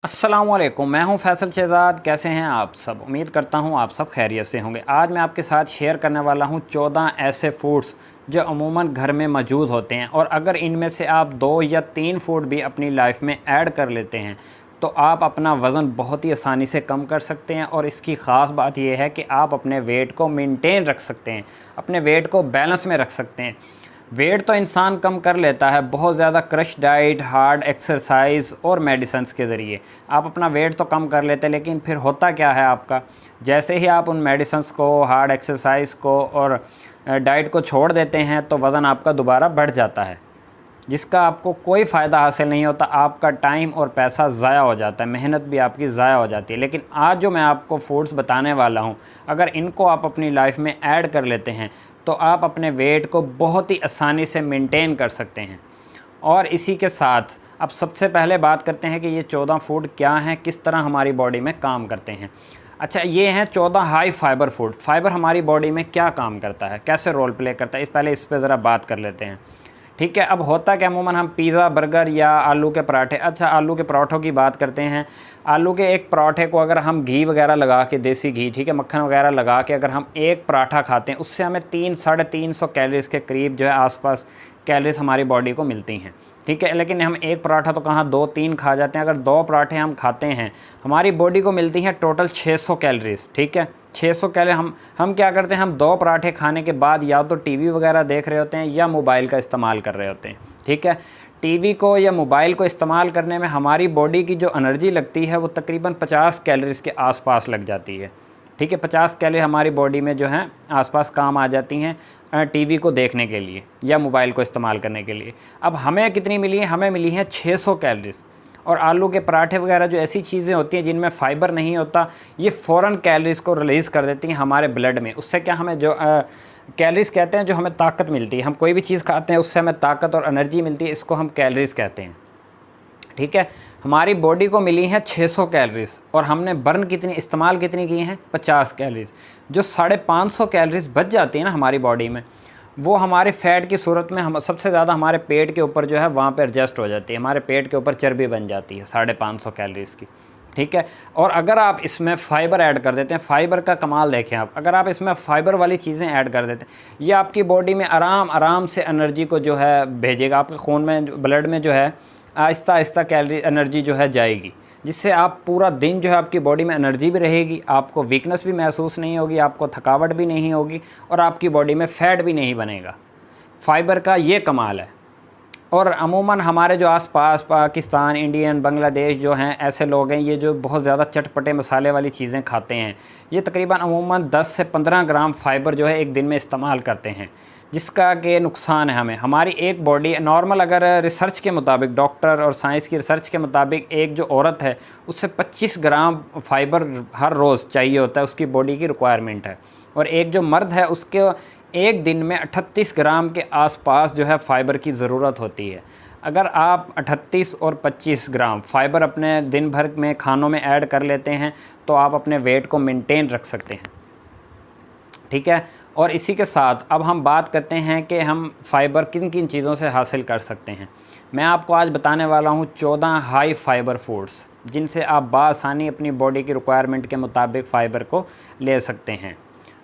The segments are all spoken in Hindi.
अस्सलामुअलैकुम, मैं हूं फैसल शहज़ाद। कैसे हैं आप सब? उम्मीद करता हूं आप सब खैरियत से होंगे। आज मैं आपके साथ शेयर करने वाला हूं 14 ऐसे फूड्स जो अमूमन घर में मौजूद होते हैं, और अगर इनमें से आप 2 या 3 फूड भी अपनी लाइफ में ऐड कर लेते हैं तो आप अपना वज़न बहुत ही आसानी से कम कर सकते हैं। और इसकी ख़ास बात यह है कि आप अपने वेट को मेंटेन रख सकते हैं, अपने वेट को बैलेंस में रख सकते हैं। वेट तो इंसान कम कर लेता है बहुत ज़्यादा क्रश डाइट, हार्ड एक्सरसाइज और मेडिसिन्स के ज़रिए। आप अपना वेट तो कम कर लेते हैं, लेकिन फिर होता क्या है आपका, जैसे ही आप उन मेडिसिन्स को, हार्ड एक्सरसाइज को और डाइट को छोड़ देते हैं तो वज़न आपका दोबारा बढ़ जाता है, जिसका आपको कोई फ़ायदा हासिल नहीं होता। आपका टाइम और पैसा ज़ाया हो जाता है, मेहनत भी आपकी ज़ाया हो जाती है। लेकिन आज जो मैं आपको फूड्स बताने वाला हूँ, अगर इनको आप अपनी लाइफ में ऐड कर लेते हैं तो आप अपने वेट को बहुत ही आसानी से मेंटेन कर सकते हैं। और इसी के साथ अब सबसे पहले बात करते हैं कि ये 14 फूड क्या हैं, किस तरह हमारी बॉडी में काम करते हैं। अच्छा, ये हैं 14 हाई फाइबर फूड। फाइबर हमारी बॉडी में क्या काम करता है, कैसे रोल प्ले करता है, पहले इस पर ज़रा बात कर लेते हैं। ठीक है, अब होता क्या, अमूमन हम पिज़्ज़ा, बर्गर या आलू के पराठे, अच्छा आलू के पराठों की बात करते हैं। आलू के एक पराठे को अगर हम घी वगैरह लगा के, देसी घी, ठीक है, मक्खन वगैरह लगा के अगर हम एक पराठा खाते हैं, उससे हमें 300-350 कैलोरीज़ के करीब जो है आसपास कैलोरीज़ हमारी बॉडी को मिलती हैं। ठीक है, लेकिन हम एक पराठा तो कहाँ 2-3 खा जाते हैं। अगर 2 पराठे हम खाते हैं, हमारी बॉडी को मिलती हैं टोटल 600 कैलोरीज़। ठीक है, 600 कैलोरी हम क्या करते हैं, हम 2 पराठे खाने के बाद या तो टीवी वगैरह देख रहे होते हैं या मोबाइल का इस्तेमाल कर रहे होते हैं। ठीक है, टीवी को या मोबाइल को इस्तेमाल करने में हमारी बॉडी की जो एनर्जी लगती है वो तकरीबन 50 कैलोरीज़ के आसपास लग जाती है। ठीक है, 50 कैलोरी हमारी बॉडी में जो है आसपास काम आ जाती हैं टीवी को देखने के लिए या मोबाइल को इस्तेमाल करने के लिए। अब हमें कितनी मिली है, हमें मिली हैं 600 कैलोरीज़। और आलू के पराठे वगैरह जो ऐसी चीज़ें होती हैं जिनमें फ़ाइबर नहीं होता, ये फ़ौरन कैलोरीज़ को रिलीज़ कर देती हैं हमारे ब्लड में। उससे क्या, हमें जो कैलोरीज़ कहते हैं, जो हमें ताकत मिलती है, हम कोई भी चीज़ खाते हैं उससे हमें ताकत और एनर्जी मिलती है, इसको हम कैलोरीज़ कहते हैं। ठीक है, हमारी बॉडी को मिली हैं 600 कैलोरीज़ और हमने बर्न कितनी, इस्तेमाल कितनी की हैं, 50 कैलोरीज़। जो 550 कैलोरीज़ बच जाती है ना हमारी बॉडी में, वो हमारे फ़ैट की सूरत में हम सबसे ज़्यादा हमारे पेट के ऊपर जो है वहाँ पे एडजस्ट हो जाती है, हमारे पेट के ऊपर चर्बी बन जाती है 550 कैलोरीज़ की। ठीक है, और अगर आप इसमें फ़ाइबर ऐड कर देते हैं, फ़ाइबर का कमाल देखें आप, अगर आप इसमें फ़ाइबर वाली चीज़ें ऐड कर देते हैं, ये आपकी बॉडी में आराम से एनर्जी को जो है भेजेगा, आपके खून में, ब्लड में जो है आहिस्ता आहिस्ता कैलोरी एनर्जी जो है जाएगी, जिससे आप पूरा दिन जो है आपकी बॉडी में एनर्जी भी रहेगी, आपको वीकनेस भी महसूस नहीं होगी, आपको थकावट भी नहीं होगी और आपकी बॉडी में फ़ैट भी नहीं बनेगा। फ़ाइबर का ये कमाल है। और अमूमन हमारे जो आसपास पाकिस्तान, इंडियन, बांग्लादेश जो हैं, ऐसे लोग हैं ये जो बहुत ज़्यादा चटपटे मसाले वाली चीज़ें खाते हैं, ये तकरीबन अमूमन 10 से 15 ग्राम फ़ाइबर जो है एक दिन में इस्तेमाल करते हैं, जिसका कि नुकसान है हमें। हमारी एक बॉडी नॉर्मल, अगर रिसर्च के मुताबिक, डॉक्टर और साइंस की रिसर्च के मुताबिक, एक जो औरत है उससे 25 ग्राम फ़ाइबर हर रोज़ चाहिए होता है, उसकी बॉडी की रिक्वायरमेंट है। और एक जो मर्द है उसके एक दिन में 38 ग्राम के आसपास जो है फ़ाइबर की ज़रूरत होती है। अगर आप 38 और 25 ग्राम फ़ाइबर अपने दिन भर में खानों में ऐड कर लेते हैं तो आप अपने वेट को मेंटेन रख सकते हैं। ठीक है, और इसी के साथ अब हम बात करते हैं कि हम फ़ाइबर किन किन चीज़ों से हासिल कर सकते हैं। मैं आपको आज बताने वाला हूँ 14 हाई फाइबर फूड्स, जिनसे आप बआसानी अपनी बॉडी की रिक्वायरमेंट के मुताबिक फ़ाइबर को ले सकते हैं।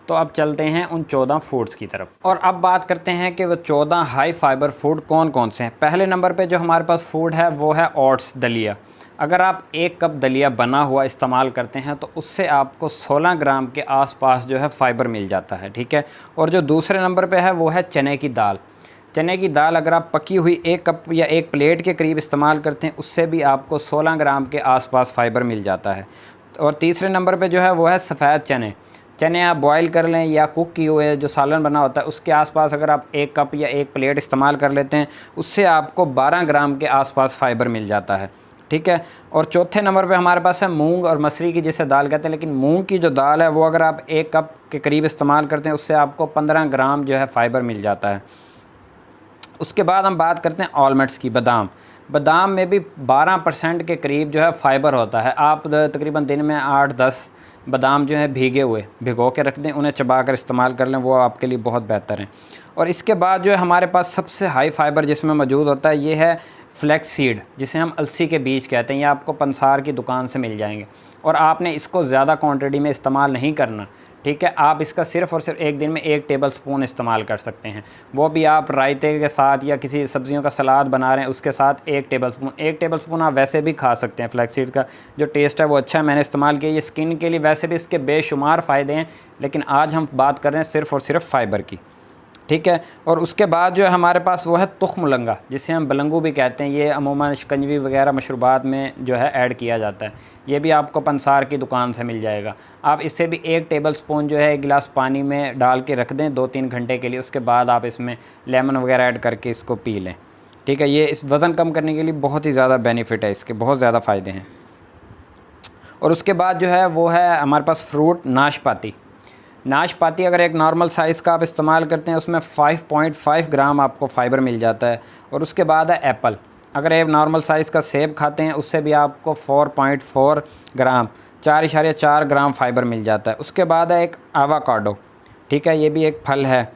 तो अब चलते हैं उन 14 फूड्स की तरफ और अब बात करते हैं कि वो 14 हाई फाइबर फूड कौन कौन से हैं। पहले नंबर पे जो हमारे पास फूड है वो है ओट्स, दलिया। अगर आप 1 कप दलिया बना हुआ इस्तेमाल करते हैं तो उससे आपको 16 ग्राम के आसपास जो है फ़ाइबर मिल जाता है। ठीक है, और जो दूसरे नंबर पे है वो है चने की दाल। चने की दाल अगर आप पकी हुई 1 कप या 1 प्लेट के करीब इस्तेमाल करते हैं, उससे भी आपको 16 ग्राम के आसपास फ़ाइबर मिल जाता है। और तीसरे नंबर पे जो है वो है सफ़ेद चने। चने आप बॉयल कर लें या कुक किए हुए जो सालन बना होता है उसके आसपास अगर आप 1 कप या 1 प्लेट इस्तेमाल कर लेते हैं, उससे आपको 12 ग्राम के आसपास फ़ाइबर मिल जाता है। ठीक है, और चौथे नंबर पे हमारे पास है मूंग और मसरी की, जिसे दाल कहते हैं, लेकिन मूंग की जो दाल है वो अगर आप 1 कप के करीब इस्तेमाल करते हैं, उससे आपको 15 ग्राम जो है फ़ाइबर मिल जाता है। उसके बाद हम बात करते हैं ऑलमंड्स की, बादाम में भी 12% के करीब जो है फ़ाइबर होता है। आप तकरीबन दिन में 8-10 बादाम जो है भिगो के रख दें, उन्हें चबा कर इस्तेमाल कर लें, वो आपके लिए बहुत बेहतर है। और इसके बाद जो है हमारे पास सबसे हाई फाइबर जिसमें मौजूद होता है ये है फ्लैक्स सीड, जिसे हम अलसी के बीज कहते हैं, ये आपको पंसार की दुकान से मिल जाएंगे। और आपने इसको ज़्यादा क्वांटिटी में इस्तेमाल नहीं करना, ठीक है। आप इसका सिर्फ़ और सिर्फ एक दिन में 1 टेबलस्पून इस्तेमाल कर सकते हैं, वो भी आप रायते के साथ या किसी सब्जियों का सलाद बना रहे हैं उसके साथ 1 टेबलस्पून आप वैसे भी खा सकते हैं। फ्लैक्सीड का जो टेस्ट है वो अच्छा है, मैंने इस्तेमाल किया। ये स्किन के लिए वैसे भी इसके बेशुमार फ़ायदे हैं, लेकिन आज हम बात कर रहे हैं सिर्फ़ और सिर्फ फ़ाइबर की, ठीक है। और उसके बाद जो है हमारे पास वो है तुख मुलंगा, जिसे हम बलंगू भी कहते हैं। ये अमूमन शिकंजवी वगैरह मशरूबात में जो है ऐड किया जाता है। ये भी आपको पंसार की दुकान से मिल जाएगा। आप इससे भी 1 टेबलस्पून जो है 1 गिलास पानी में डाल के रख दें 2-3 घंटे के लिए, उसके बाद आप इसमें लेमन वगैरह ऐड करके इसको पी लें, ठीक है। ये इस वज़न कम करने के लिए बहुत ही ज़्यादा बेनिफिट है, इसके बहुत ज़्यादा फ़ायदे हैं। और उसके बाद जो है वो है हमारे पास फ्रूट नाशपाती। नाशपाती अगर एक नॉर्मल साइज़ का आप इस्तेमाल करते हैं उसमें 5.5 ग्राम आपको फ़ाइबर मिल जाता है। और उसके बाद है एप्पल, अगर एक नॉर्मल साइज़ का सेब खाते हैं उससे भी आपको 4.4 ग्राम 4.4 ग्राम फ़ाइबर मिल जाता है। उसके बाद है एक आवाकाडो, ठीक है, ये भी एक फल है।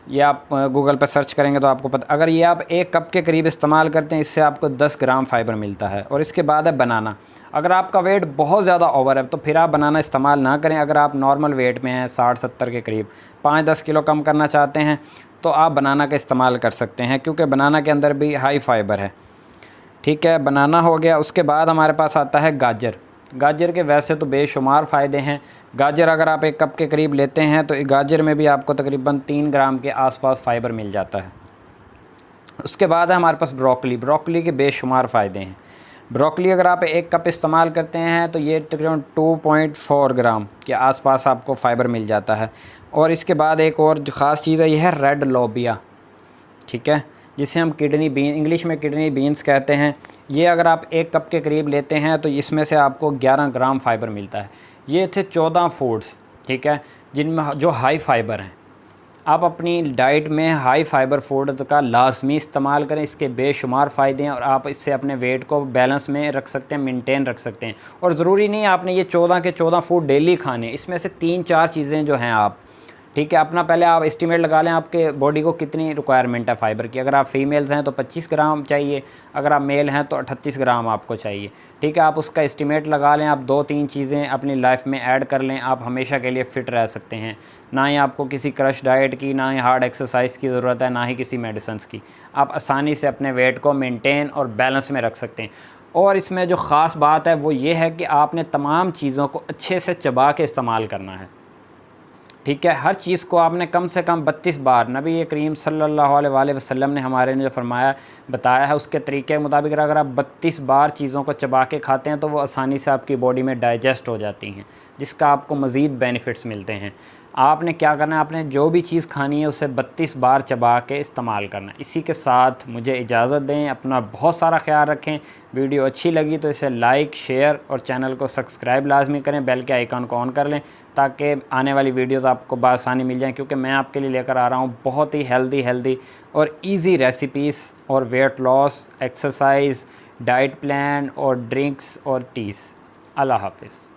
ये आप गूगल पर सर्च करेंगे तो आपको पता, अगर ये आप 1 कप के करीब इस्तेमाल करते हैं इससे आपको 10 ग्राम फ़ाइबर मिलता है। और इसके बाद है बनाना। अगर आपका वेट बहुत ज़्यादा ओवर है तो फिर आप बनाना इस्तेमाल ना करें। अगर आप नॉर्मल वेट में हैं 60-70 के करीब, 5-10 किलो कम करना चाहते हैं तो आप बनाना का इस्तेमाल कर सकते हैं, क्योंकि बनाना के अंदर भी हाई फ़ाइबर है, ठीक है। बनाना हो गया। उसके बाद हमारे पास आता है गाजर। गाजर के वैसे तो बेशुमार फ़ायदे हैं। गाजर अगर आप 1 कप के करीब लेते हैं तो गाजर में भी आपको तकरीबन 3 ग्राम के आसपास फ़ाइबर मिल जाता है। उसके बाद है हमारे पास ब्रोकली। ब्रोकली के बेशुमार फ़ायदे हैं। ब्रोकली अगर आप 1 कप इस्तेमाल करते हैं तो ये तकरीबन 2.4 ग्राम के आसपास आपको फ़ाइबर मिल जाता है। और इसके बाद एक और जो ख़ास चीज़ है, यह है रेड लोबिया, ठीक है, जिसे हम किडनी बीन, इंग्लिश में किडनी बीन्स कहते हैं। ये अगर आप 1 कप के करीब लेते हैं तो इसमें से आपको 11 ग्राम फ़ाइबर मिलता है। ये थे 14 फूड्स, ठीक है, जिनमें जो हाई फ़ाइबर हैं। आप अपनी डाइट में हाई फ़ाइबर फूड का लाजमी इस्तेमाल करें, इसके बेशुमार फ़ायदे हैं। और आप इससे अपने वेट को बैलेंस में रख सकते हैं, मेंटेन रख सकते हैं। और ज़रूरी नहीं आपने ये 14 के 14 फूड डेली खाने, इसमें से 3-4 चीज़ें जो हैं आप, ठीक है, अपना पहले आप एस्टिमेट लगा लें आपके बॉडी को कितनी रिक्वायरमेंट है फ़ाइबर की। अगर आप फ़ीमेल्स हैं तो 25 ग्राम चाहिए, अगर आप मेल हैं तो 38 ग्राम आपको चाहिए, ठीक है। आप उसका एस्टिमेट लगा लें, आप 2-3 चीज़ें अपनी लाइफ में ऐड कर लें, आप हमेशा के लिए फ़िट रह सकते हैं। ना ही आपको किसी क्रश डाइट की, ना ही हार्ड एक्सरसाइज की ज़रूरत है, ना ही किसी मेडिसिन्स की। आप आसानी से अपने वेट को मेंटेन और बैलेंस में रख सकते हैं। और इसमें जो ख़ास बात है वो ये है कि आपने तमाम चीज़ों को अच्छे से चबा के इस्तेमाल करना है, ठीक है। हर चीज़ को आपने कम से कम 32 बार, नबी करीम सल्लल्लाहु अलैहि वसल्लम ने हमारे ने जो फरमाया बताया है उसके तरीके के मुताबिक अगर आप 32 बार चीज़ों को चबा के खाते हैं तो वो आसानी से आपकी बॉडी में डाइजेस्ट हो जाती हैं, जिसका आपको मज़ीद बेनिफिट्स मिलते हैं। आपने क्या करना है, आपने जो भी चीज़ खानी है उसे 32 बार चबा के इस्तेमाल करना है। इसी के साथ मुझे इजाज़त दें, अपना बहुत सारा ख्याल रखें। वीडियो अच्छी लगी तो इसे लाइक, शेयर और चैनल को सब्सक्राइब लाजमी करें, बेल के आइकन को ऑन कर लें ताकि आने वाली वीडियोज़ आपको बआसानी मिल जाएँ, क्योंकि मैं आपके लिए लेकर आ रहा हूँ बहुत ही हेल्दी और ईज़ी रेसिपीज़ और weight loss, exercise, diet plan और ड्रिंक्स और टीज़। अल्लाह हाफ़िज़।